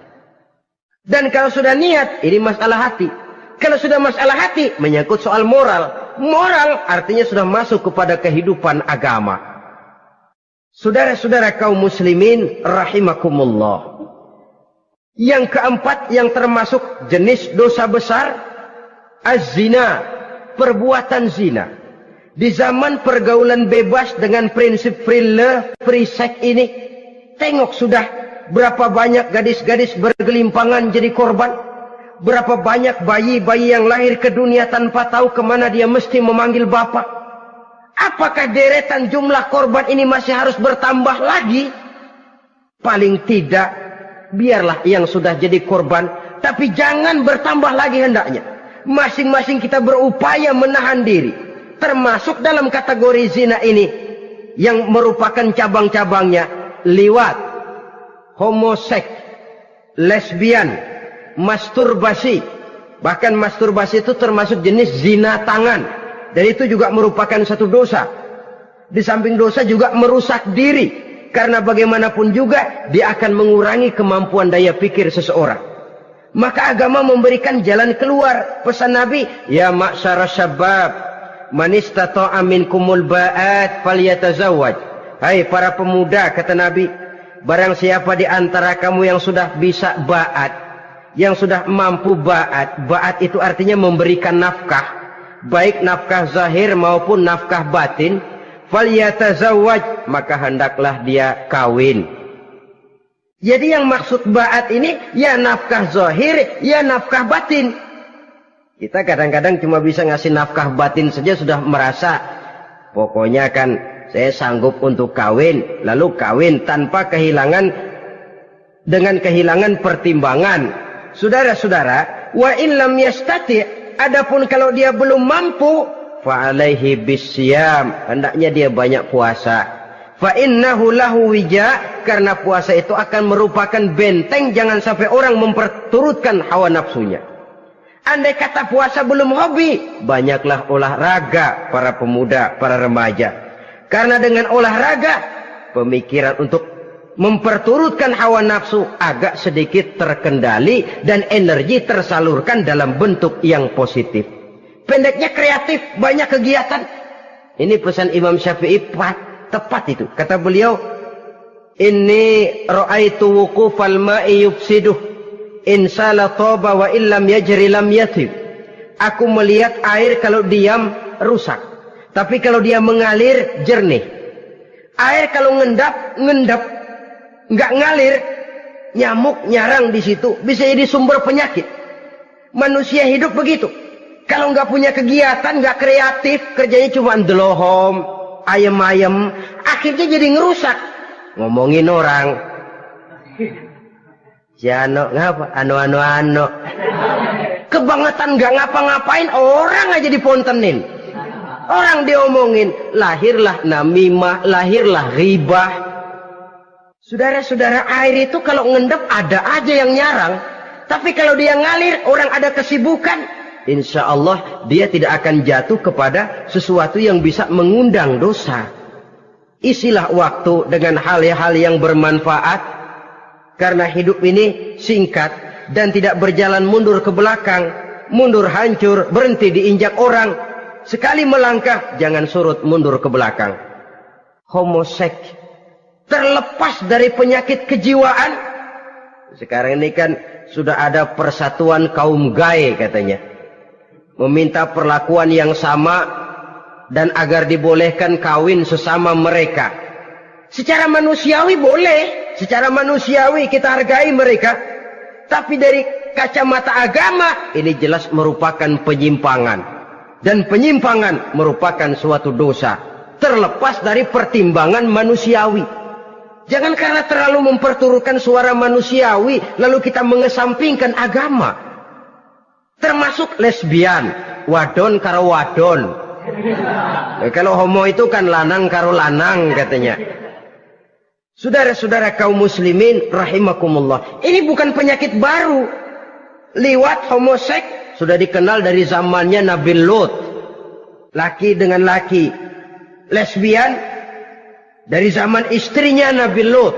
Dan kalau sudah niat, ini masalah hati. Kalau sudah masalah hati, menyangkut soal moral. Moral artinya sudah masuk kepada kehidupan agama. Saudara-saudara kaum muslimin, rahimakumullah. Yang keempat yang termasuk jenis dosa besar, az-zina, perbuatan zina. Di zaman pergaulan bebas dengan prinsip free love, free sex ini, tengok sudah berapa banyak gadis-gadis bergelimpangan jadi korban. Berapa banyak bayi-bayi yang lahir ke dunia tanpa tahu kemana dia mesti memanggil bapak. Apakah deretan jumlah korban ini masih harus bertambah lagi? Paling tidak, biarlah yang sudah jadi korban, tapi jangan bertambah lagi hendaknya. Masing-masing kita berupaya menahan diri. Termasuk dalam kategori zina ini, yang merupakan cabang-cabangnya, liwat, homoseks, lesbian, masturbasi. Bahkan masturbasi itu termasuk jenis zina tangan. Dan itu juga merupakan satu dosa. Di samping dosa juga merusak diri. Karena bagaimanapun juga dia akan mengurangi kemampuan daya pikir seseorang. Maka agama memberikan jalan keluar. Pesan Nabi, ya ma'syara syabab, man istata'a minkumul ba'at falyatazawwaj. Hai para pemuda, kata Nabi, barang siapa di antara kamu yang sudah bisa ba'at, yang sudah mampu ba'at. Ba'at itu artinya memberikan nafkah. Baik nafkah zahir maupun nafkah batin. Falyatazawwaj, maka hendaklah dia kawin. Jadi yang maksud ba'at ini, ya nafkah zahir, ya nafkah batin. Kita kadang-kadang cuma bisa ngasih nafkah batin saja sudah merasa, pokoknya kan saya sanggup untuk kawin. Lalu kawin tanpa kehilangan, dengan kehilangan pertimbangan. Saudara-saudara, wa in lam yastati', adapun kalau dia belum mampu, fa alaihi bisyam, hendaknya dia banyak puasa. Fa innahu lahu wija, karena puasa itu akan merupakan benteng jangan sampai orang memperturutkan hawa nafsunya. Andai kata puasa belum hobi, banyaklah olahraga para pemuda, para remaja. Karena dengan olahraga, pemikiran untuk memperturutkan hawa nafsu agak sedikit terkendali dan energi tersalurkan dalam bentuk yang positif. Pendeknya kreatif, banyak kegiatan. Ini pesan Imam Syafi'i tepat itu. Kata beliau, inni ra'aitu wuqufal ma'i yufsiduh, in sala toba wa illam yajri lam yatib. Aku melihat air kalau diam rusak, tapi kalau dia mengalir jernih. Air kalau ngendap nggak ngalir, nyamuk nyarang di situ, bisa jadi sumber penyakit. Manusia hidup begitu. Kalau nggak punya kegiatan, nggak kreatif, kerjanya cuma delohom, ayam-ayam, akhirnya jadi ngerusak. Ngomongin orang, si Ano ngapa? Ano. Kebangetan nggak ngapa-ngapain, orang aja dipontenin. Orang diomongin, lahirlah namimah, lahirlah ghibah. Saudara-saudara, air itu kalau ngendap ada aja yang nyarang. Tapi kalau dia ngalir, orang ada kesibukan, insya Allah dia tidak akan jatuh kepada sesuatu yang bisa mengundang dosa. Isilah waktu dengan hal-hal yang bermanfaat. Karena hidup ini singkat dan tidak berjalan mundur ke belakang. Mundur hancur, berhenti diinjak orang. Sekali melangkah, jangan surut mundur ke belakang. Homoseks, terlepas dari penyakit kejiwaan. Sekarang ini kan sudah ada persatuan kaum gay katanya. Meminta perlakuan yang sama dan agar dibolehkan kawin sesama mereka. Secara manusiawi boleh. Secara manusiawi kita hargai mereka. Tapi dari kacamata agama, ini jelas merupakan penyimpangan. Dan penyimpangan merupakan suatu dosa. Terlepas dari pertimbangan manusiawi. Jangan karena terlalu memperturutkan suara manusiawi, lalu kita mengesampingkan agama. Termasuk lesbian, wadon karo wadon. Nah, kalau homo itu kan lanang karo lanang katanya. Saudara-saudara kaum muslimin rahimakumullah, ini bukan penyakit baru. Liwat, homoseks sudah dikenal dari zamannya Nabi Lut. Laki dengan laki. Lesbian dari zaman istrinya Nabi Lut.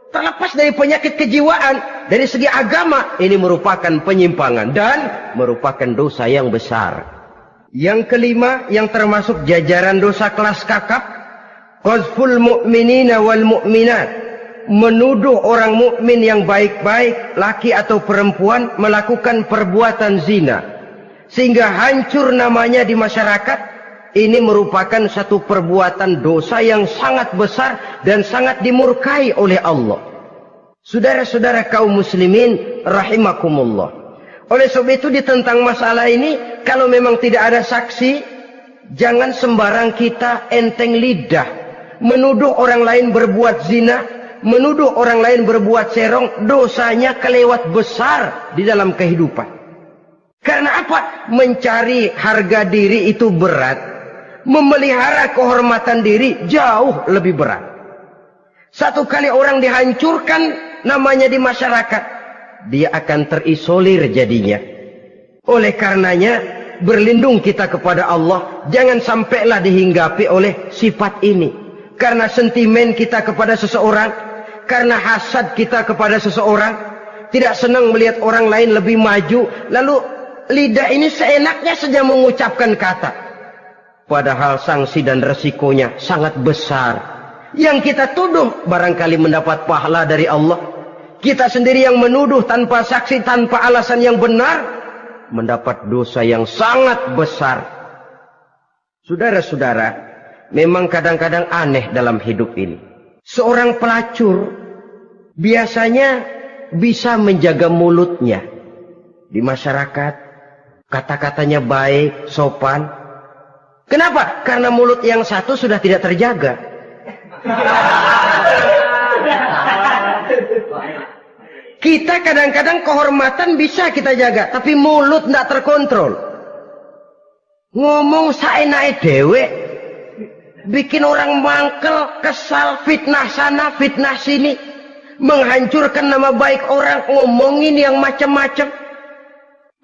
Terlepas dari penyakit kejiwaan, dari segi agama, ini merupakan penyimpangan dan merupakan dosa yang besar. Yang kelima, yang termasuk jajaran dosa kelas kakap, qazful mu'minina wal mu'minat, menuduh orang mukmin yang baik-baik, laki atau perempuan, melakukan perbuatan zina sehingga hancur namanya di masyarakat. Ini merupakan satu perbuatan dosa yang sangat besar dan sangat dimurkai oleh Allah. Saudara-saudara kaum muslimin rahimakumullah. Oleh sebab itu tentang masalah ini, kalau memang tidak ada saksi, jangan sembarang kita enteng lidah menuduh orang lain berbuat zina, menuduh orang lain berbuat serong. Dosanya kelewat besar di dalam kehidupan. Karena apa? Mencari harga diri itu berat, memelihara kehormatan diri jauh lebih berat. Satu kali orang dihancurkan namanya di masyarakat, dia akan terisolir jadinya. Oleh karenanya, berlindung kita kepada Allah, jangan sampailah dihinggapi oleh sifat ini. Karena sentimen kita kepada seseorang, karena hasad kita kepada seseorang, tidak senang melihat orang lain lebih maju, lalu lidah ini seenaknya saja mengucapkan kata. Padahal sanksi dan resikonya sangat besar. Yang kita tuduh barangkali mendapat pahala dari Allah. Kita sendiri yang menuduh tanpa saksi, tanpa alasan yang benar, mendapat dosa yang sangat besar. Saudara-saudara, memang kadang-kadang aneh dalam hidup ini. Seorang pelacur biasanya bisa menjaga mulutnya di masyarakat, kata-katanya baik, sopan. Kenapa? Karena mulut yang satu sudah tidak terjaga. Kita kadang-kadang kehormatan bisa kita jaga, tapi mulut tidak terkontrol. Ngomong saenake dewe, bikin orang mangkel, kesal, fitnah sana, fitnah sini, menghancurkan nama baik orang, ngomongin yang macam-macam.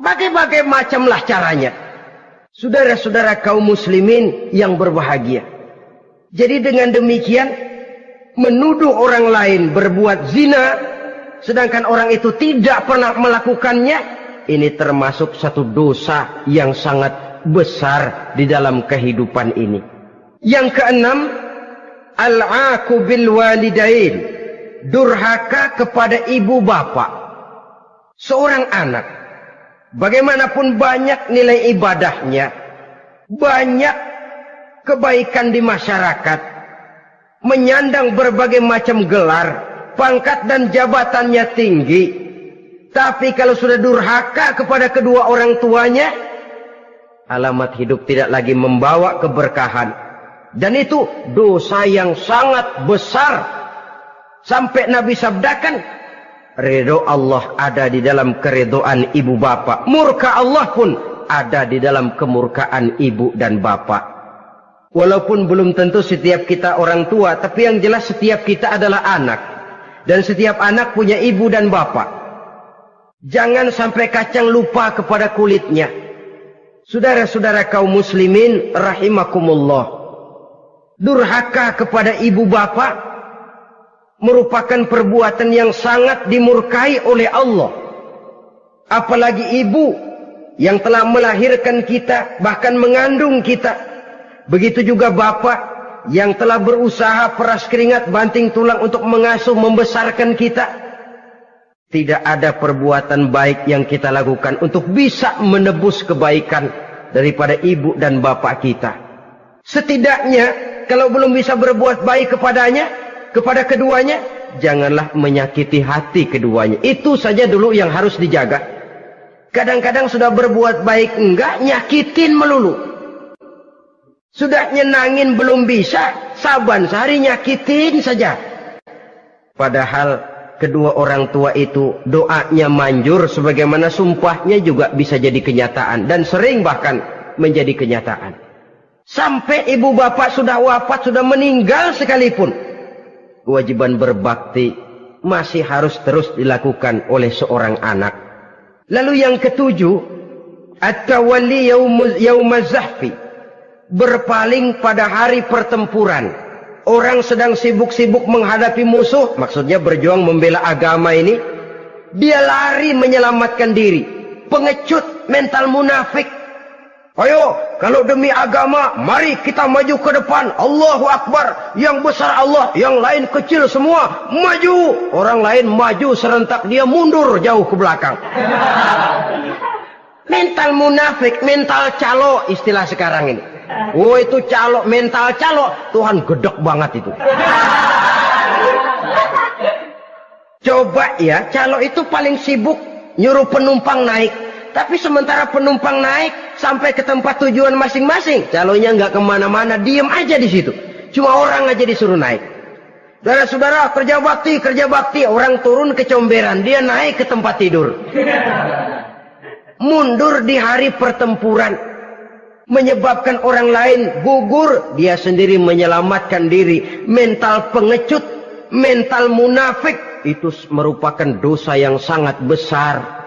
Bagai-bagai macamlah caranya. Saudara-saudara kaum muslimin yang berbahagia. Jadi dengan demikian, menuduh orang lain berbuat zina, sedangkan orang itu tidak pernah melakukannya, ini termasuk satu dosa yang sangat besar di dalam kehidupan ini. Yang keenam, al-'aqu bil walidain, durhaka kepada ibu bapak. Seorang anak, bagaimanapun banyak nilai ibadahnya, banyak kebaikan di masyarakat, menyandang berbagai macam gelar, pangkat dan jabatannya tinggi, tapi kalau sudah durhaka kepada kedua orang tuanya, alamat hidup tidak lagi membawa keberkahan. Dan itu dosa yang sangat besar. Sampai Nabi sabdakan, ridho Allah ada di dalam keridhaan ibu bapak. Murka Allah pun ada di dalam kemurkaan ibu dan bapak. Walaupun belum tentu setiap kita orang tua, tapi yang jelas setiap kita adalah anak. Dan setiap anak punya ibu dan bapak. Jangan sampai kacang lupa kepada kulitnya. Saudara-saudara kaum muslimin rahimakumullah. Durhaka kepada ibu bapak merupakan perbuatan yang sangat dimurkai oleh Allah. Apalagi ibu yang telah melahirkan kita, bahkan mengandung kita. Begitu juga bapak yang telah berusaha peras keringat banting tulang untuk mengasuh membesarkan kita. Tidak ada perbuatan baik yang kita lakukan untuk bisa menebus kebaikan daripada ibu dan bapak kita. Setidaknya kalau belum bisa berbuat baik kepadanya, kepada keduanya, janganlah menyakiti hati keduanya. Itu saja dulu yang harus dijaga. Kadang-kadang sudah berbuat baik enggak, nyakitin melulu. Sudah nyenangin belum bisa, saban sehari nyakitin saja. Padahal kedua orang tua itu doanya manjur sebagaimana sumpahnya juga bisa jadi kenyataan dan sering bahkan menjadi kenyataan. Sampai ibu bapak sudah wafat, sudah meninggal sekalipun, kewajiban berbakti masih harus terus dilakukan oleh seorang anak. Lalu yang ketujuh, at-tawalli yaumaz zahfi, berpaling pada hari pertempuran. Orang sedang sibuk-sibuk menghadapi musuh, maksudnya berjuang membela agama ini, dia lari menyelamatkan diri. Pengecut, mental munafik. Ayo, kalau demi agama, mari kita maju ke depan. Allahu Akbar. Yang besar Allah, yang lain kecil semua. Maju. Orang lain maju serentak, dia mundur jauh ke belakang. Mental munafik, mental calo istilah sekarang ini. Oh, itu calo, mental calo. Tuhan gedek banget itu. Coba ya, calo itu paling sibuk nyuruh penumpang naik. Tapi sementara penumpang naik sampai ke tempat tujuan masing-masing, calonya nggak kemana-mana, diem aja di situ. Cuma orang aja disuruh naik. Saudara-saudara, kerja bakti, orang turun ke comberan, dia naik ke tempat tidur. Mundur di hari pertempuran, menyebabkan orang lain gugur, dia sendiri menyelamatkan diri. Mental pengecut, mental munafik, itu merupakan dosa yang sangat besar.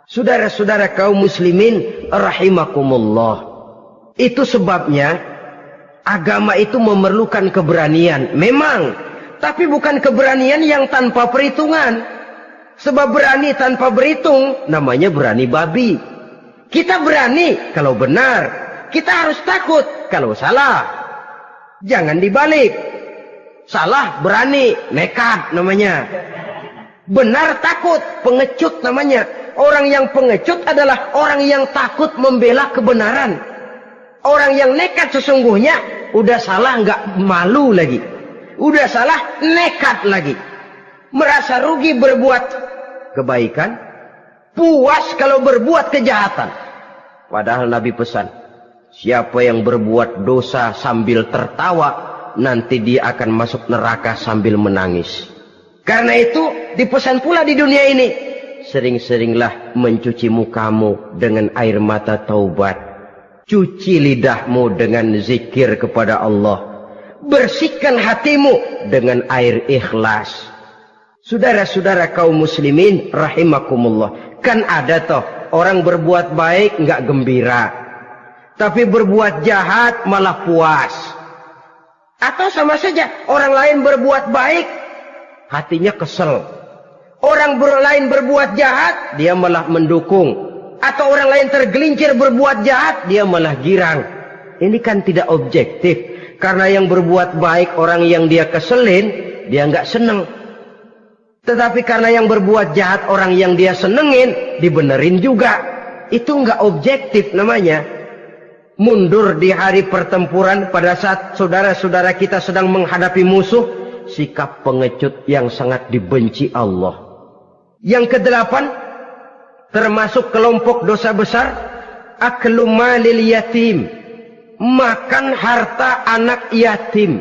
Saudara-saudara kaum muslimin rahimakumullah. Itu sebabnya agama itu memerlukan keberanian. Memang, tapi bukan keberanian yang tanpa perhitungan. Sebab berani tanpa berhitung namanya berani babi. Kita berani kalau benar, kita harus takut kalau salah. Jangan dibalik. Salah berani, nekat namanya. Benar takut, pengecut namanya. Orang yang pengecut adalah orang yang takut membela kebenaran. Orang yang nekat sesungguhnya udah salah nggak malu lagi. Udah salah nekat lagi. Merasa rugi berbuat kebaikan, puas kalau berbuat kejahatan. Padahal Nabi pesan, siapa yang berbuat dosa sambil tertawa, nanti dia akan masuk neraka sambil menangis. Karena itu dipesan pula di dunia ini, sering-seringlah mencuci mukamu dengan air mata taubat. Cuci lidahmu dengan zikir kepada Allah. Bersihkan hatimu dengan air ikhlas. Saudara-saudara kaum muslimin rahimakumullah. Kan ada toh orang berbuat baik nggak gembira, tapi berbuat jahat malah puas. Atau sama saja orang lain berbuat baik, hatinya kesel. Orang lain berbuat jahat, dia malah mendukung. Atau orang lain tergelincir berbuat jahat, dia malah girang. Ini kan tidak objektif. Karena yang berbuat baik, orang yang dia keselin, dia nggak seneng. Tetapi karena yang berbuat jahat, orang yang dia senengin, dibenerin juga. Itu nggak objektif namanya. Mundur di hari pertempuran pada saat saudara-saudara kita sedang menghadapi musuh, sikap pengecut yang sangat dibenci Allah. Yang kedelapan, termasuk kelompok dosa besar, aklu malil yatim, makan harta anak yatim.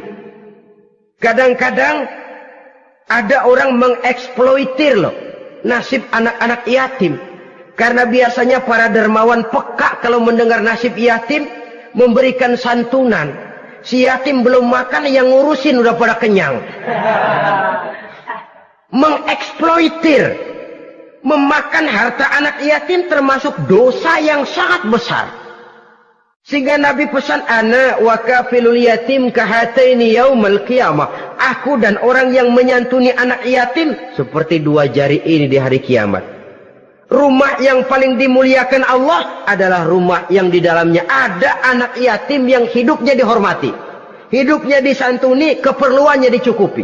Kadang-kadang ada orang mengeksploitir loh nasib anak-anak yatim. Karena biasanya para dermawan peka kalau mendengar nasib yatim, memberikan santunan. Si yatim belum makan, yang ngurusin udah pada kenyang. Mengeksploitir, memakan harta anak yatim termasuk dosa yang sangat besar. Sehingga Nabi pesan, ana wa kafilul yatim kahataini yaumal qiyamah. Aku dan orang yang menyantuni anak yatim seperti dua jari ini di hari kiamat. Rumah yang paling dimuliakan Allah adalah rumah yang di dalamnya ada anak yatim yang hidupnya dihormati, hidupnya disantuni, keperluannya dicukupi.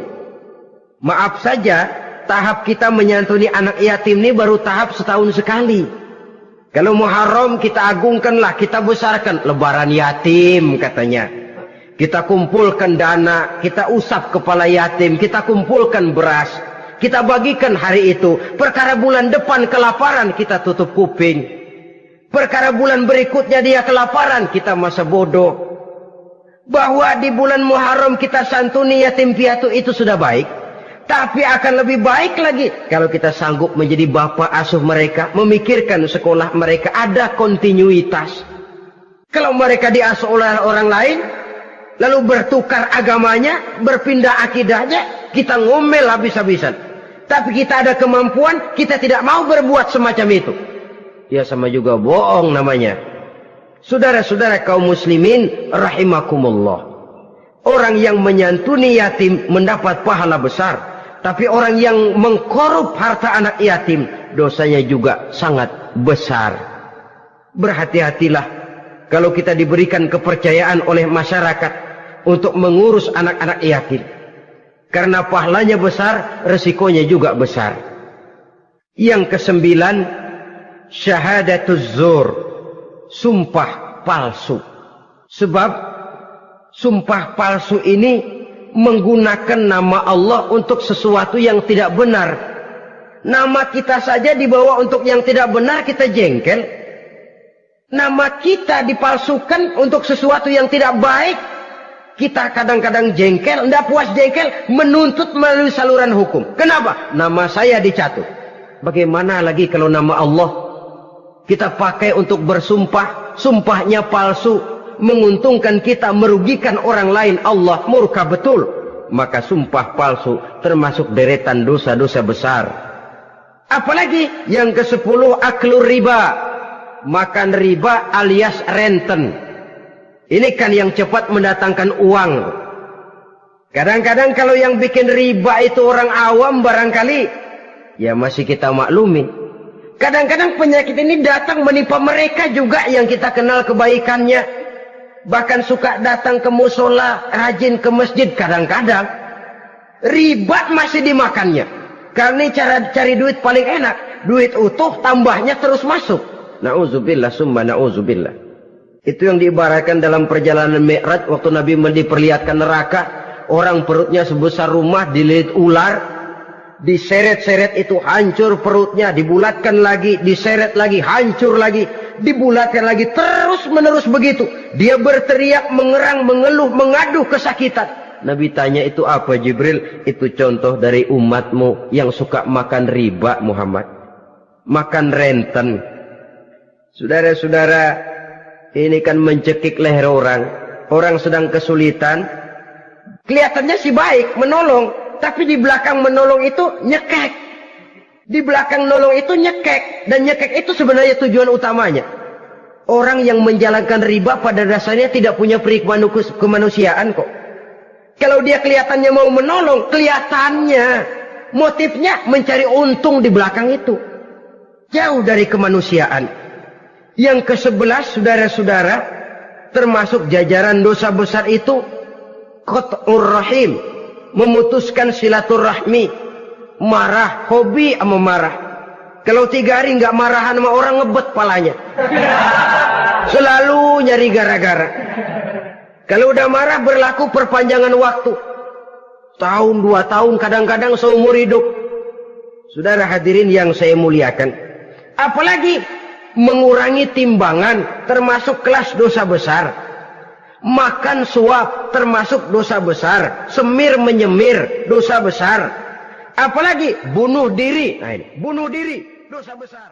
Maaf saja, tahap kita menyantuni anak yatim ini baru tahap setahun sekali. Kalau Muharram kita agungkanlah, kita besarkan. Lebaran yatim katanya. Kita kumpulkan dana, kita usap kepala yatim, kita kumpulkan beras, kita bagikan hari itu. Perkara bulan depan kelaparan, kita tutup kuping. Perkara bulan berikutnya dia kelaparan, kita masa bodoh. Bahwa di bulan Muharram kita santuni yatim piatu itu sudah baik. Tapi akan lebih baik lagi kalau kita sanggup menjadi bapak asuh mereka, memikirkan sekolah mereka ada kontinuitas. Kalau mereka diasuh oleh orang lain, lalu bertukar agamanya, berpindah akidahnya, kita ngomel habis-habisan. Tapi kita ada kemampuan, kita tidak mau berbuat semacam itu. Ya sama juga bohong namanya. Saudara-saudara kaum muslimin rahimakumullah. Orang yang menyantuni yatim mendapat pahala besar. Tapi orang yang mengkorup harta anak yatim, dosanya juga sangat besar. Berhati-hatilah kalau kita diberikan kepercayaan oleh masyarakat untuk mengurus anak-anak yatim. Karena pahalanya besar, resikonya juga besar. Yang ke-9, syahadatuz zur, sumpah palsu. Sebab sumpah palsu ini menggunakan nama Allah untuk sesuatu yang tidak benar. Nama kita saja dibawa untuk yang tidak benar, kita jengkel. Nama kita dipalsukan untuk sesuatu yang tidak baik, kita kadang-kadang jengkel. Tidak puas jengkel, menuntut melalui saluran hukum. Kenapa? Nama saya dicatut. Bagaimana lagi kalau nama Allah kita pakai untuk bersumpah, sumpahnya palsu, menguntungkan kita, merugikan orang lain, Allah murka betul. Maka sumpah palsu termasuk deretan dosa-dosa besar. Apalagi yang ke-10, aklur riba, makan riba alias renten. Ini kan yang cepat mendatangkan uang. Kadang-kadang kalau yang bikin riba itu orang awam barangkali, ya masih kita maklumi. Kadang-kadang penyakit ini datang menimpa mereka juga yang kita kenal kebaikannya. Bahkan suka datang ke musola, rajin ke masjid kadang-kadang. Riba masih dimakannya. Karena cara cari duit paling enak. Duit utuh, tambahnya terus masuk. Na'udzubillah summa na'udzubillah. Itu yang diibaratkan dalam perjalanan Mi'raj. Waktu Nabi diperlihatkan neraka. Orang perutnya sebesar rumah, dililit ular. Diseret-seret itu hancur perutnya. Dibulatkan lagi, diseret lagi, hancur lagi. Dibulatkan lagi, terus menerus begitu. Dia berteriak, mengerang, mengeluh, mengaduh kesakitan. Nabi tanya, itu apa Jibril? Itu contoh dari umatmu yang suka makan riba Muhammad. Makan renten. Saudara-saudara, ini kan mencekik leher orang. Orang sedang kesulitan. Kelihatannya sih baik, menolong. Tapi di belakang menolong itu nyekek. Di belakang nolong itu nyekek. Dan nyekek itu sebenarnya tujuan utamanya. Orang yang menjalankan riba pada dasarnya tidak punya peri kemanusiaan kok. Kalau dia kelihatannya mau menolong, kelihatannya motifnya mencari untung di belakang itu. Jauh dari kemanusiaan. Yang ke-11, saudara-saudara, termasuk jajaran dosa besar itu, qat'ur rahim, memutuskan silaturahmi. Marah, hobi sama marah. Kalau 3 hari nggak marahan sama orang, ngebet palanya. Selalu nyari gara-gara. Kalau udah marah berlaku perpanjangan waktu. Tahun, 2 tahun, kadang-kadang seumur hidup. Saudara hadirin yang saya muliakan. Apalagi mengurangi timbangan termasuk kelas dosa besar. Makan suap termasuk dosa besar. Semir menyemir dosa besar. Apalagi bunuh diri. Nah ini, bunuh diri dosa besar.